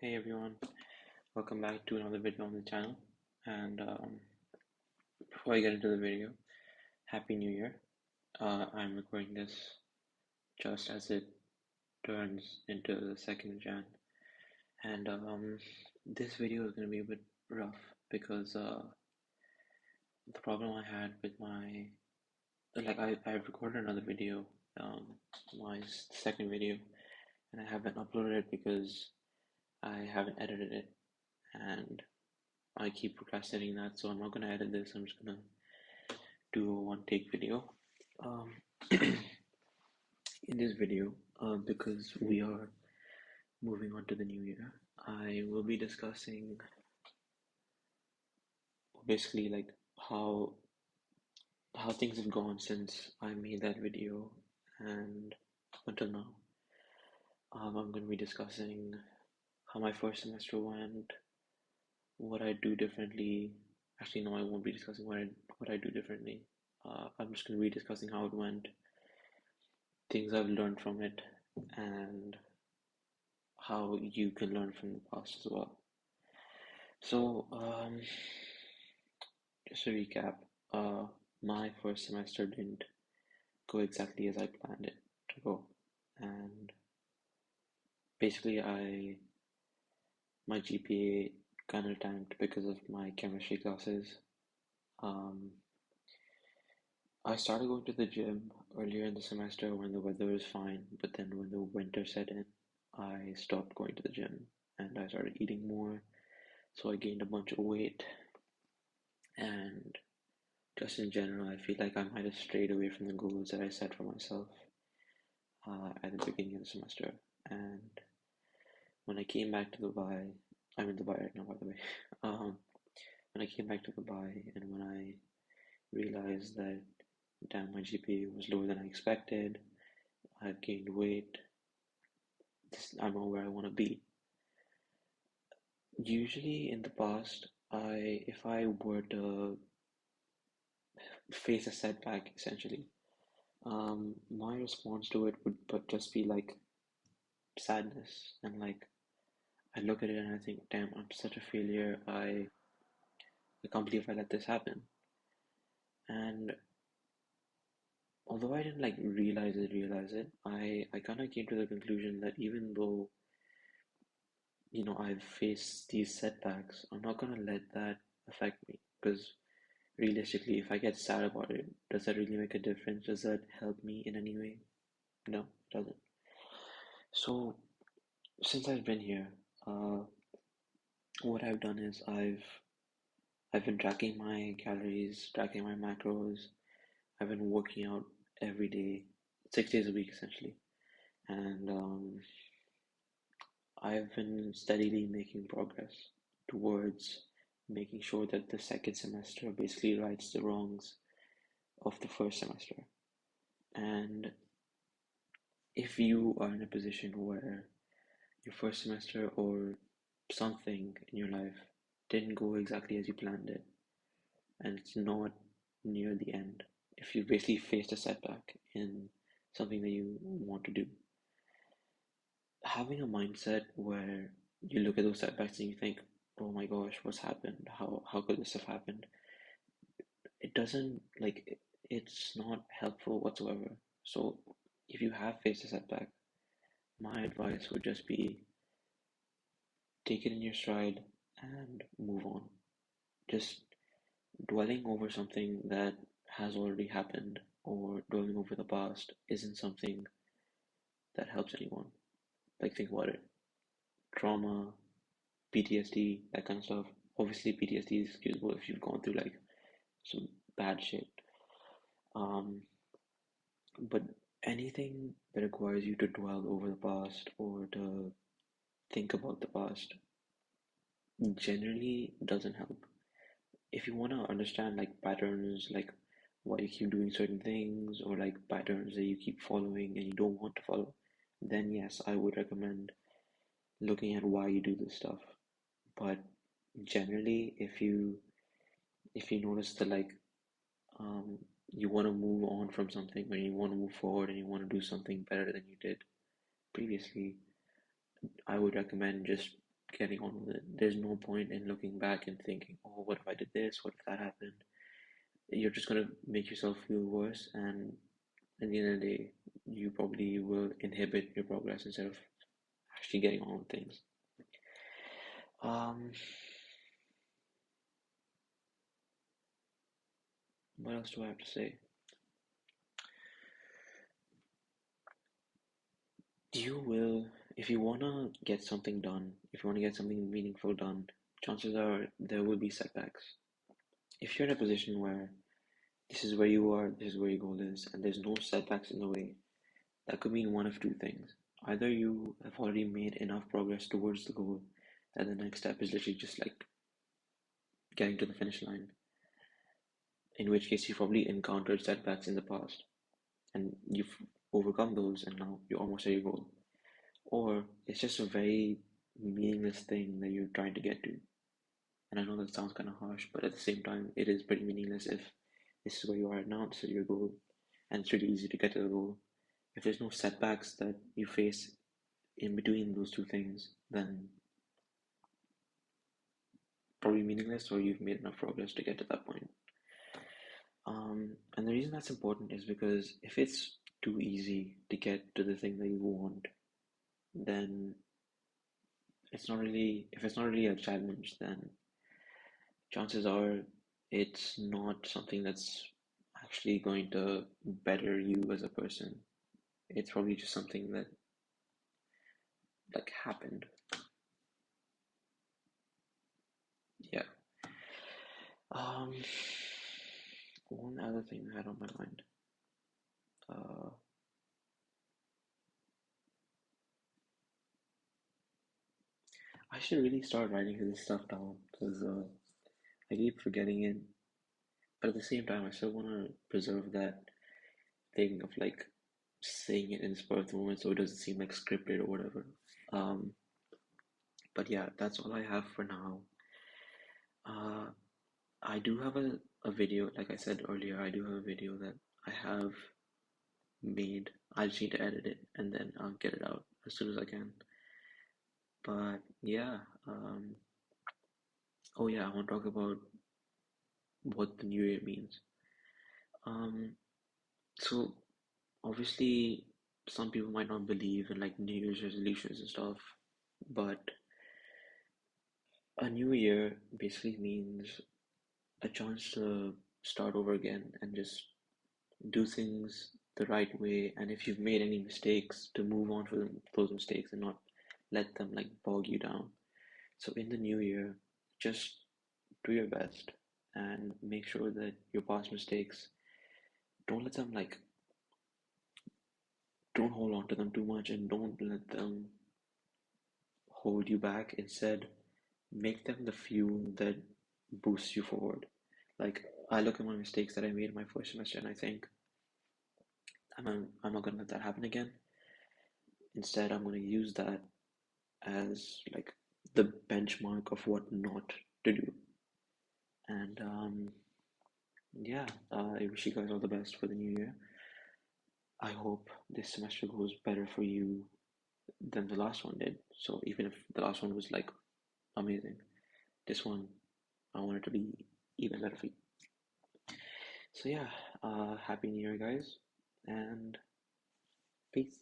Hey everyone, welcome back to another video on the channel. And before I get into the video, Happy New Year. I'm recording this just as it turns into the 2nd Jan. And this video is going to be a bit rough because the problem I had with I recorded another video, my second video, and I haven't uploaded it because I haven't edited it. And I keep procrastinating that, so I'm not gonna edit this. I'm just gonna do a one take video. Um, in this video, because we are moving on to the new year, I will be discussing basically like how things have gone since I made that video and until now. I'm going to be discussing how my first semester went, what I do differently. Actually, no, I won't be discussing what I do differently. I'm just going to be discussing how it went, things I've learned from it, and how you can learn from the past as well. So, just to recap, my first semester didn't go exactly as I planned it to go, and basically, my GPA kind of tanked because of my chemistry classes. Um, I started going to the gym earlier in the semester when the weather was fine, but then when the winter set in, I stopped going to the gym and I started eating more, so I gained a bunch of weight. And just in general, I feel like I might have strayed away from the goals that I set for myself at the beginning of the semester. And when I came back to Dubai, I'm in Dubai right now, by the way. Um, when I came back to Dubai and when I realized that, damn, my GPA was lower than I expected, I've gained weight, I'm not where I want to be. Usually in the past, if I were to face a setback, essentially, my response to it would but just be like sadness and like I look at it and I think, damn, I'm such a failure. I can't believe I let this happen. And although I didn't like realize it, I kind of came to the conclusion that even though I've faced these setbacks, I'm not gonna let that affect me because realistically, if I get sad about it, does that really make a difference? Does that help me in any way? No, it doesn't. So since I've been here, uh, what I've done is I've been tracking my calories, tracking my macros. I've been working out every day, 6 days a week essentially, and I've been steadily making progress towards making sure that the second semester basically rights the wrongs of the first semester. And if you are in a position where your first semester or something in your life didn't go exactly as you planned it, and it's not near the end, if you basically faced a setback in something that you want to do, having a mindset where you look at those setbacks and you think, oh my gosh, what's happened? How could this have happened? It doesn't it's not helpful whatsoever. So if you have faced a setback, my advice would just be take it in your stride and move on. Just dwelling over something that has already happened or dwelling over the past isn't something that helps anyone. Like, think about it. Trauma, PTSD, that kind of stuff. Obviously, PTSD is excusable if you've gone through like some bad shit. Um, but anything that requires you to dwell over the past or to think about the past generally doesn't help. If you want to understand like patterns, like why you keep doing certain things, or like patterns that you keep following and you don't want to follow, then yes, I would recommend looking at why you do this stuff. But generally, if you notice that um, you want to move on from something, or you want to move forward and you want to do something better than you did previously, I would recommend just getting on with it. There's no point in looking back and thinking, oh, what if I did this? What if that happened? You're just gonna make yourself feel worse, and at the end of the day, you probably will inhibit your progress instead of actually getting on with things. Um, what else do I have to say? You will, if you wanna get something done, if you wanna get something meaningful done, chances are there will be setbacks. If you're in a position where this is where you are, this is where your goal is, and there's no setbacks in the way, that could mean one of two things. Either you have already made enough progress towards the goal that the next step is literally just like getting to the finish line, in which case you probably encountered setbacks in the past and you've overcome those and now you're almost at your goal. Or it's just a very meaningless thing that you're trying to get to. And I know that sounds kind of harsh, but at the same time, it is pretty meaningless if this is where you are now, this is your goal, and it's really easy to get to the goal. If there's no setbacks that you face in between those two things, then probably meaningless, or you've made enough progress to get to that point. And the reason that's important is because if it's too easy to get to the thing that you want, then if it's not really a challenge, then chances are it's not something that's actually going to better you as a person. It's probably just something that like happened. Yeah. Um, one other thing I had on my mind. Uh, I should really start writing this stuff down because I keep forgetting it. But at the same time, I still want to preserve that thing of like saying it in spur of the moment so it doesn't seem like scripted or whatever. Um, but yeah, that's all I have for now. Uh, I do have a video, like I said earlier, I do have a video that I have made. I just need to edit it and then I'll get it out as soon as I can. But yeah, oh yeah, I want to talk about what the new year means. Um, so obviously, some people might not believe in like New Year's resolutions and stuff, but a new year basically means a chance to start over again and just do things the right way. And if you've made any mistakes, to move on from those mistakes and not let them like bog you down. So in the new year, just do your best and make sure that your past mistakes, don't let them like, don't hold on to them too much and don't let them hold you back. Instead, make them the fuel that boosts you forward. Like, I look at my mistakes that I made in my first semester and I think, I'm not gonna let that happen again. Instead, I'm gonna use that as like the benchmark of what not to do. And yeah, I wish you guys all the best for the new year. I hope this semester goes better for you than the last one did. So even if the last one was like amazing, this one I want it to be even better for you. So yeah, happy new year guys, and peace.